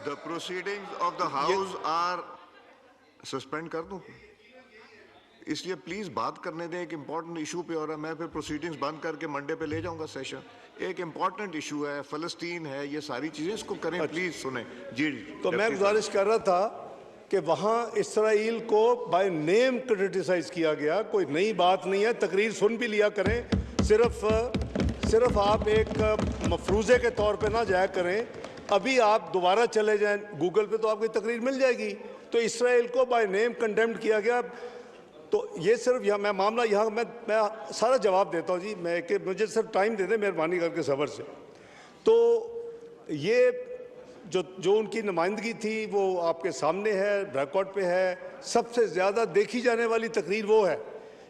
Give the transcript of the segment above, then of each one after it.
The proceedings of the House are suspend कर दूं? इसलिए प्लीज बात करने दें, एक इम्पोर्टेंट इशू पे, और मैं फिर प्रोसीडिंग्स बंद करके मंडे पे ले जाऊंगा सेशन। एक इम्पोर्टेंट इशू है, फलस्तीन है, ये सारी चीजें, इसको करें। प्लीज सुने जी। तो मैं गुजारिश कर रहा था कि वहाँ इसराइल को बाय नेम क्रिटिसाइज किया गया, कोई नई बात नहीं है, तकरीर सुन भी लिया करें, सिर्फ आप एक मफरूज़े के तौर पे ना जाया करें। अभी आप दोबारा चले जाएं गूगल पे तो आपकी तकरीर मिल जाएगी। तो इसराइल को बाय नेम कंडेम्ड किया गया। तो ये सिर्फ यहाँ मैं मामला यहाँ मैं सारा जवाब देता हूँ जी, मैं कि मुझे सिर्फ टाइम दे दें मेहरबानी करके सब्र से। तो ये जो उनकी नुमाइंदगी थी वो आपके सामने है, रिकॉर्ड पे है। सबसे ज़्यादा देखी जाने वाली तकरीर वो है,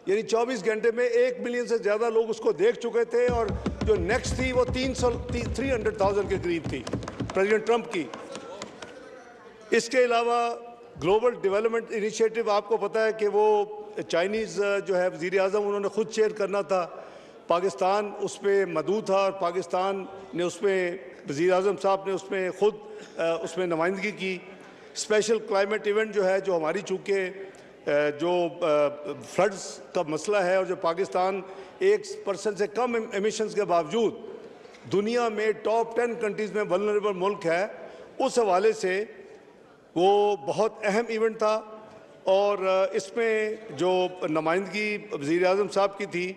यानी 24 घंटे में 1 मिलियन से ज़्यादा लोग उसको देख चुके थे, और जो नेक्स्ट थी वो 300,000 के करीब थी प्रेसिडेंट ट्रंप की। इसके अलावा ग्लोबल डेवलपमेंट इनिशिएटिव, आपको पता है कि वो चाइनीज़ जो है वज़ीर आज़म उन्होंने ख़ुद चेयर करना था, पाकिस्तान उस पर मदऊ था, और पाकिस्तान ने उसमें वज़ीर आज़म साहब ने उसमें ख़ुद उसमें नुमाइंदगी की। स्पेशल क्लाइमेट इवेंट जो है, जो हमारी चूँकि जो फ्लड्स का मसला है, और जो पाकिस्तान 1% से कम एमिशंस के बावजूद दुनिया में टॉप 10 कंट्रीज़ में वल्नरेबल मुल्क है, उस हवाले से वो बहुत अहम इवेंट था। और इसमें जो नुमाइंदगी वज़ीर आज़म साहब की थी,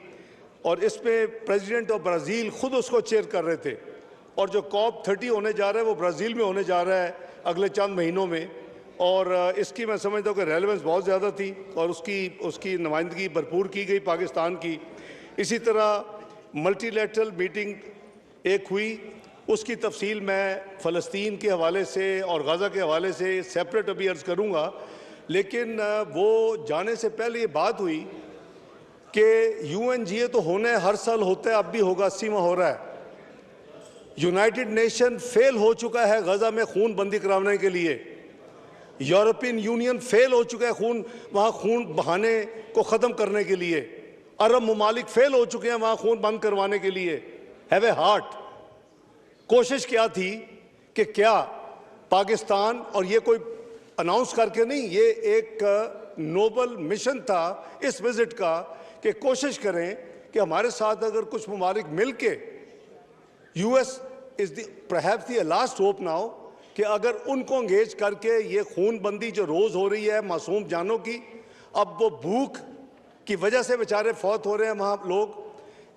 और इसमें प्रेसिडेंट ऑफ ब्राज़ील ख़ुद उसको चेयर कर रहे थे। और जो COP30 होने जा रहा है वो ब्राज़ील में होने जा रहा है अगले चंद महीनों में, और इसकी मैं समझता हूँ कि रेलेवेंस बहुत ज़्यादा थी, और उसकी नुमाइंदगी भरपूर की गई पाकिस्तान की। इसी तरह मल्टीलैटरल मीटिंग एक हुई, उसकी तफसील मैं फ़लस्तीन के हवाले से और गाज़ा के हवाले से सेपरेट अभी अर्ज़ करूँगा। लेकिन वो जाने से पहले ये बात हुई कि UNGA तो होना है, हर साल होता है, अब भी होगा, 80वां हो रहा है। यूनाइटेड नेशन फेल हो चुका है गाज़ा में खून बंदी कराने के लिए। यूरोपियन यूनियन फेल हो चुका है वहाँ खून बहाने को ख़त्म करने के लिए। अरब ममालिक फेल हो चुके हैं वहाँ खून बंद करवाने के लिए। Have a heart. कोशिश क्या थी कि क्या पाकिस्तान, और ये कोई अनाउंस करके नहीं, ये एक नोबल मिशन था इस विजिट का, कि कोशिश करें कि हमारे साथ अगर कुछ ममालिक मिल के, US is the perhaps the last hope now, कि अगर उनको एंगेज करके ये खून बंदी जो रोज़ हो रही है मासूम जानों की, अब वो भूख की वजह से बेचारे फौत हो रहे हैं वहाँ लोग,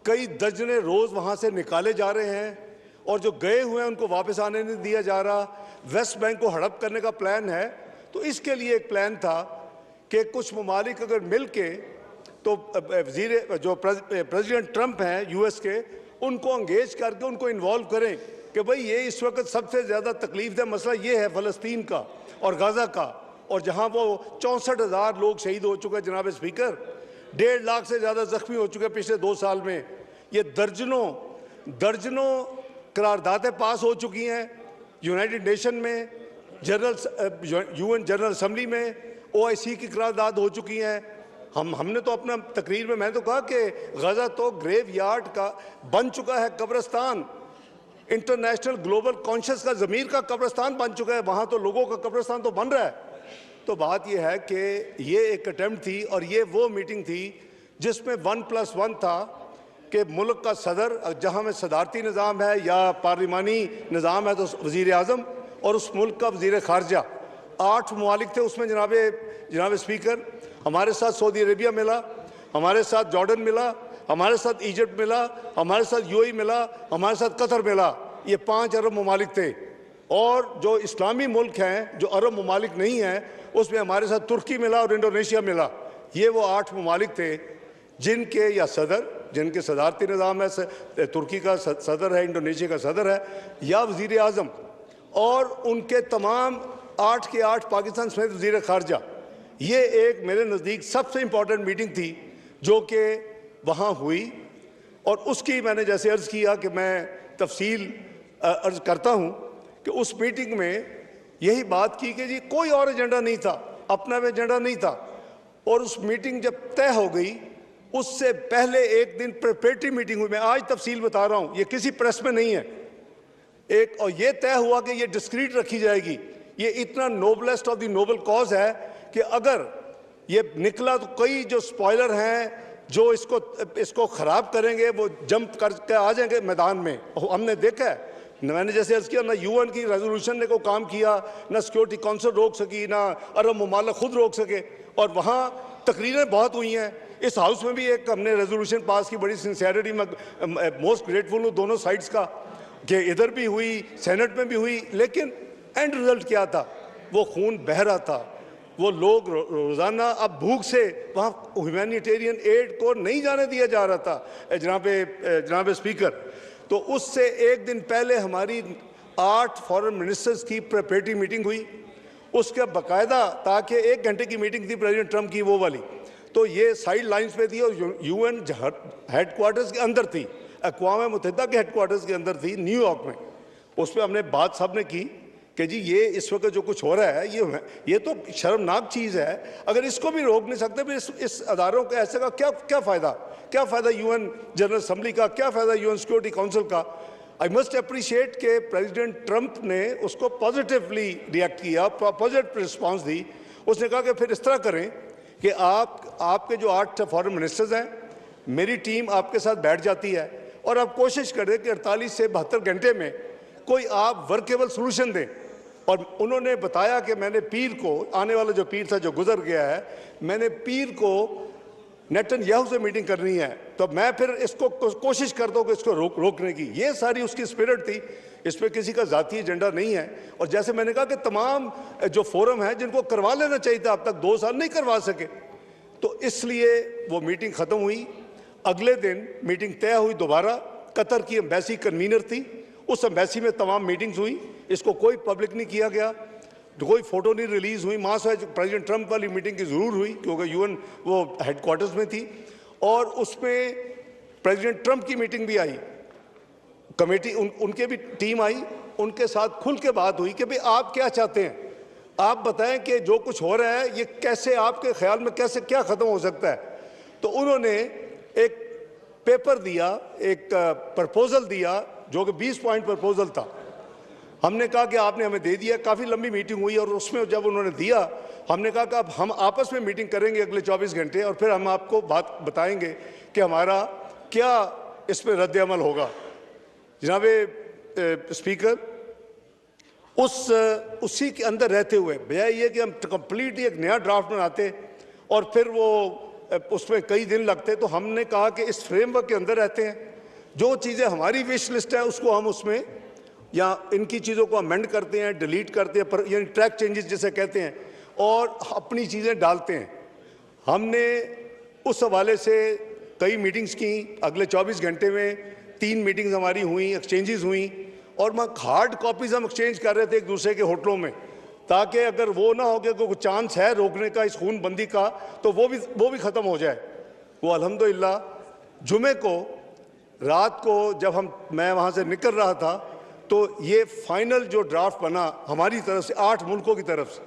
कई दर्जने रोज़ वहाँ से निकाले जा रहे हैं, और जो गए हुए हैं उनको वापस आने नहीं दिया जा रहा। वेस्ट बैंक को हड़प करने का प्लान है। तो इसके लिए एक प्लान था कि कुछ ममालिक अगर मिल के, तो प्रेसिडेंट ट्रंप हैं US के, उनको एंगेज करके उनको इन्वॉल्व करें कि भाई ये इस वक्त सबसे ज़्यादा तकलीफ दह मसला ये है फ़लस्तीन का और गाज़ा का, और जहाँ वो 64,000 लोग शहीद हो चुके हैं जनाब स्पीकर, 1.5 लाख से ज़्यादा जख्मी हो चुके हैं पिछले 2 साल में। ये दर्जनों करारदादें पास हो चुकी हैं यूनाइटेड नेशन में, UN जनरल असम्बली में, OIC की करारदाद हो चुकी हैं। हमने तो अपना तकरीर में मैंने तो कहा कि गाज़ा तो ग्रेव यार्ड का बन चुका है, कब्रिस्तान, इंटरनेशनल ग्लोबल कॉन्शियस का ज़मीर का कब्रिस्तान बन चुका है, वहाँ तो लोगों का कब्रिस्तान तो बन रहा है। तो बात यह है कि ये एक अटेम्प्ट थी, और ये वो मीटिंग थी जिसमें 1+1 था कि मुल्क का सदर, जहाँ में सदारती निज़ाम है या पार्लिमानी निज़ाम है तो वज़ीर आज़म, और उस मुल्क का वज़ीर ख़ारजा। 8 ममालिक थे उसमें जनाब स्पीकर। हमारे साथ सऊदी अरेबिया मिला, हमारे साथ जॉर्डन मिला, हमारे साथ इजिप्ट मिला, हमारे साथ UAE मिला, हमारे साथ कतर मिला। ये 5 अरब ममालिक थे। और जो इस्लामी मुल्क हैं, जो अरब ममालिक नहीं हैं, उसमें हमारे साथ तुर्की मिला और इंडोनेशिया मिला। ये वो 8 ममालिक थे जिनके या सदर, जिनके सदारती निज़ाम है, तुर्की का सदर है, इंडोनेशिया का सदर है, या वज़ीर आज़म, और उनके तमाम 8 के 8 पाकिस्तान समेत वज़ीर ख़ारजा। ये एक मेरे नज़दीक सबसे इम्पॉर्टेंट मीटिंग थी जो कि वहाँ हुई, और उसकी मैंने जैसे अर्ज़ किया कि मैं तफसील अर्ज़ करता हूँ कि उस मीटिंग में यही बात की कि जी कोई और एजेंडा नहीं था, अपना भी एजेंडा नहीं था। और उस मीटिंग जब तय हो गई, उससे पहले एक दिन प्रिपरेटरी मीटिंग हुई। मैं आज तफसील बता रहा हूँ, ये किसी प्रेस में नहीं है। एक, और ये तय हुआ कि ये डिस्क्रीट रखी जाएगी। ये इतना noblest of the noble cause है कि अगर ये निकला तो कई जो स्पॉइलर हैं जो इसको खराब करेंगे वो जंप करके आ जाएंगे मैदान में। हमने देखा है, मैंने जैसे अर्ज किया, ना यूएन की रेजोल्यूशन ने कोई काम किया, ना सिक्योरिटी काउंसिल रोक सकी, ना अरब ममालिक खुद रोक सके, और वहाँ तकरीरें बहुत हुई हैं। इस हाउस में भी एक हमने रेजोल्यूशन पास की, बड़ी सिंसियरिटी में मोस्ट ग्रेटफुल हूँ दोनों साइड्स का, कि इधर भी हुई, सेनेट में भी हुई, लेकिन एंड रिजल्ट क्या था? वो खून बह रहा था, वो लोग रोज़ाना अब भूख से वहाँ ह्यूमैनिटेरियन एड को नहीं जाने दिया जा रहा था। जनाब स्पीकर, तो उससे एक दिन पहले हमारी 8 फॉरेन मिनिस्टर्स की प्रेपरेटरी मीटिंग हुई, उसके बाकायदा, ताकि 1 घंटे की मीटिंग थी प्रेसिडेंट ट्रंप की वो वाली, तो ये साइड लाइन्स पे थी और यूएन हेडक्वार्टर्स के अंदर थी, अक़वाम मुत्तहिदा के हेडक्वार्टर्स के अंदर थी न्यूयॉर्क में। उस पर हमने बात सब ने की कि जी ये इस वक्त जो कुछ हो रहा है ये तो शर्मनाक चीज़ है। अगर इसको भी रोक नहीं सकते फिर इस अदारों के ऐसे का क्या फ़ायदा यूएन जनरल असम्बली का, क्या फ़ायदा यूएन सिक्योरिटी काउंसिल का। आई मस्ट अप्रिशिएट के प्रेसिडेंट ट्रंप ने उसको पॉजिटिवली रिएक्ट किया, पॉजिटिव रिस्पांस दी। उसने कहा कि फिर इस तरह करें कि आपके जो 8 फॉरेन मिनिस्टर्स हैं, मेरी टीम आपके साथ बैठ जाती है और आप कोशिश करें कि 48 से 72 घंटे में कोई आप वर्केबल सोल्यूशन दें। और उन्होंने बताया कि मैंने पीर को, आने वाला जो पीर था जो गुजर गया है, मैंने पीर को नेतन्याहू से मीटिंग करनी है, तो मैं फिर इसको कोशिश करता हूँ कि इसको रोकने की। ये सारी उसकी स्पिरिट थी, इस पर किसी का ज़ाती एजेंडा नहीं है। और जैसे मैंने कहा कि तमाम जो फोरम है जिनको करवा लेना चाहिए था, अब तक 2 साल नहीं करवा सके, तो इसलिए वो मीटिंग ख़त्म हुई। अगले दिन मीटिंग तय हुई दोबारा, कतर की एम्बेसी कन्वीनर थी, उस एम्बेसी में तमाम मीटिंग्स हुई, इसको कोई पब्लिक नहीं किया गया, कोई फ़ोटो नहीं रिलीज़ हुई। मास प्रेसिडेंट ट्रंप वाली मीटिंग की ज़रूर हुई क्योंकि यूएन वो हेडक्वार्टर्स में थी, और उसमें प्रेसिडेंट ट्रंप की मीटिंग भी आई, कमेटी उनके भी टीम आई, उनके साथ खुल के बात हुई कि भाई आप क्या चाहते हैं, आप बताएं कि जो कुछ हो रहा है ये कैसे आपके ख्याल में कैसे क्या ख़त्म हो सकता है। तो उन्होंने एक पेपर दिया, एक प्रपोज़ल दिया जो कि 20 पॉइंट प्रपोज़ल था। हमने कहा कि आपने हमें दे दिया, काफ़ी लंबी मीटिंग हुई, और उसमें जब उन्होंने दिया हमने कहा कि अब हम आपस में मीटिंग करेंगे अगले 24 घंटे, और फिर हम आपको बात बताएंगे कि हमारा क्या इस पर रद्द अमल होगा। जनाब स्पीकर, उसी के अंदर रहते हुए बजाय ये कि हम कंप्लीट एक नया ड्राफ्ट बनाते और फिर वो उसमें कई दिन लगते, तो हमने कहा कि इस फ्रेमवर्क के अंदर रहते हैं, जो चीज़ें हमारी विश लिस्ट है उसको हम उसमें या इनकी चीज़ों को अमेंड करते हैं, डिलीट करते हैं, पर यानी ट्रैक चेंजेस जिसे कहते हैं, और अपनी चीज़ें डालते हैं। हमने उस हवाले से कई मीटिंग्स की, अगले 24 घंटे में 3 मीटिंग्स हमारी हुई, एक्सचेंजेस हुई, और वहाँ हार्ड कॉपीज़ हम एक्सचेंज कर रहे थे एक दूसरे के होटलों में, ताकि अगर वो ना हो कि कोई चांस है रोकने का इस खूनबंदी का, तो वो भी ख़त्म हो जाए। वो अल्हम्दुलिल्लाह जुमे को रात को जब मैं वहाँ से निकल रहा था, तो ये फाइनल जो ड्राफ्ट बना हमारी तरफ से, 8 मुल्कों की तरफ से,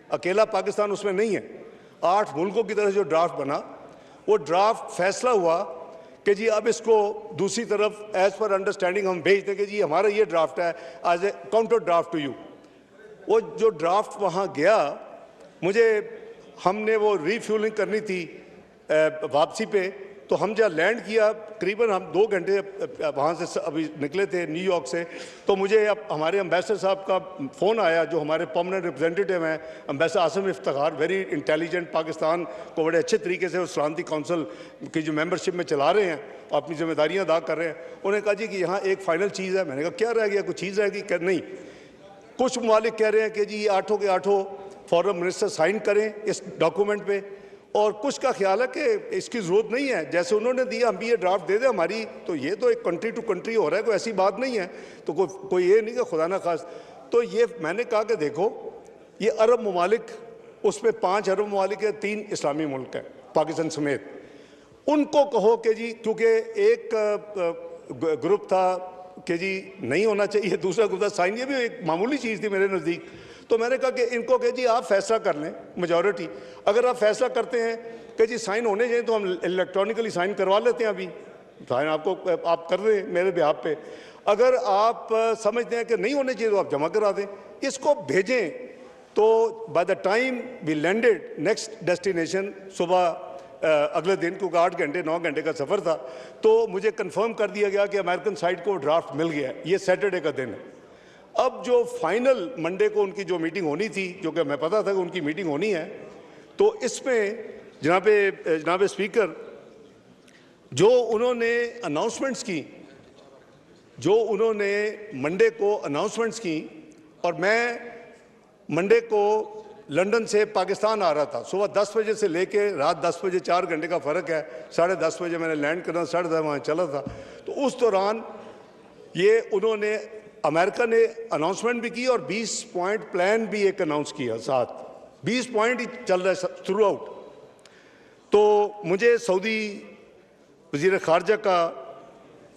अकेला पाकिस्तान उसमें नहीं है, 8 मुल्कों की तरफ से जो ड्राफ्ट बना, वो ड्राफ्ट फैसला हुआ कि जी अब इसको दूसरी तरफ एज़ पर अंडरस्टैंडिंग हम भेज दें कि जी हमारा ये ड्राफ्ट है as a counter draft to you. वो जो ड्राफ्ट वहाँ गया, हमने वो रीफ्यूलिंग करनी थी वापसी पे, तो हम जब लैंड किया, करीबन हम 2 घंटे वहाँ से अभी निकले थे न्यूयॉर्क से, तो मुझे अब हमारे एम्बेसडर साहब का फ़ोन आया, जो हमारे परमानेंट रिप्रेजेंटेटिव हैं, ambassador Asim Iftikhar, very intelligent, Pakistan को बड़े अच्छे तरीके से उस सलामती काउंसिल की जो मेंबरशिप में चला रहे हैं, अपनी जिम्मेदारियाँ अदा कर रहे हैं। उन्होंने कहा जी कि यहाँ एक फ़ाइनल चीज़ है। मैंने कहा क्या रह गया, कुछ चीज़ रहेगी? क्या नहीं, कुछ ममालिक कह रहे हैं कि जी 8 के 8 फॉरेन मिनिस्टर साइन करें इस डॉक्यूमेंट पे, और कुछ का ख्याल है कि इसकी ज़रूरत नहीं है, जैसे उन्होंने दिया हम भी ये ड्राफ्ट दे दें हमारी, तो ये तो एक कंट्री टू कंट्री हो रहा है, कोई ऐसी बात नहीं है, तो कोई ये नहीं कि खुदा ना खास। तो ये मैंने कहा कि देखो, ये अरब ममालिक, उसमें 5 अरब ममालिक है, 3 इस्लामी मुल्क हैं पाकिस्तान समेत, उनको कहो कि जी, क्योंकि एक ग्रुप था कि जी नहीं होना चाहिए, दूसरा ग्रुप था साइन, ये भी एक मामूली चीज़ थी मेरे नज़दीक। तो मैंने कहा कि इनको कह जी आप फैसला कर लें, मेजॉरिटी अगर आप फैसला करते हैं कि जी साइन होने चाहिए, तो हम इलेक्ट्रॉनिकली साइन करवा लेते हैं, अभी साइन आप कर रहे हैं मेरे बिहाफ पे। अगर आप समझते हैं कि नहीं होने चाहिए तो आप जमा करा दें, इसको भेजें। तो by the time we landed next destination सुबह अगले दिन, क्योंकि 8 घंटे 9 घंटे का सफ़र था, तो मुझे कंफर्म कर दिया गया कि अमेरिकन साइड को ड्राफ्ट मिल गया है। ये सैटरडे का दिन है। अब जो फाइनल मंडे को उनकी जो मीटिंग होनी थी, जो कि मैं पता था कि उनकी मीटिंग होनी है, तो इसमें जनाब स्पीकर जो उन्होंने अनाउंसमेंट्स की, जो उन्होंने मंडे को अनाउंसमेंट्स की, और मैं मंडे को लंदन से पाकिस्तान आ रहा था, सुबह 10 बजे से लेके रात 10 बजे, 4 घंटे का फ़र्क है। 10:30 बजे मैंने लैंड करना, 10:30 वहाँ चला था। तो उस दौरान ये उन्होंने, अमेरिका ने अनाउंसमेंट भी की और 20 पॉइंट प्लान भी एक अनाउंस किया साथ। 20 पॉइंट ही चल रहा है थ्रू आउट। तो मुझे सऊदी वज़ीर ख़ारजा का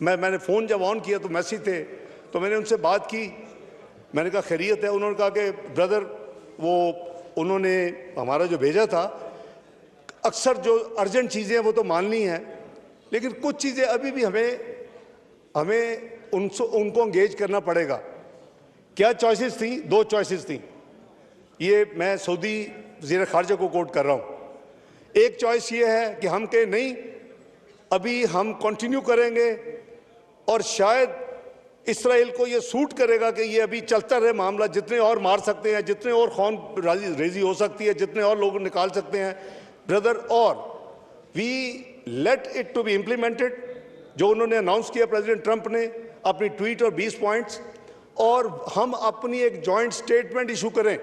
मैंने फ़ोन जब ऑन किया तो मैसेज थे, तो मैंने उनसे बात की। मैंने कहा खैरियत है? उन्होंने कहा कि ब्रदर, वो उन्होंने हमारा जो भेजा था, अक्सर जो अर्जेंट चीज़ें हैं वो तो माननी हैं, लेकिन कुछ चीज़ें अभी भी हमें उनको एंगेज करना पड़ेगा। क्या चॉइसेस थी? 2 चॉइसेस थी। ये मैं सऊदी वज़ीर ख़ारजा को कोट कर रहा हूँ। एक चॉइस ये है कि हम कहें नहीं, अभी हम कंटिन्यू करेंगे, और शायद इसराइल को ये सूट करेगा कि ये अभी चलता रहे मामला, जितने और मार सकते हैं, जितने और खून रेजी हो सकती है, जितने और लोग निकाल सकते हैं ब्रदर, और we let it to be implemented, जो उन्होंने अनाउंस किया प्रेसिडेंट ट्रंप ने अपनी ट्वीट और 20 पॉइंट्स, और हम अपनी एक जॉइंट स्टेटमेंट इशू करें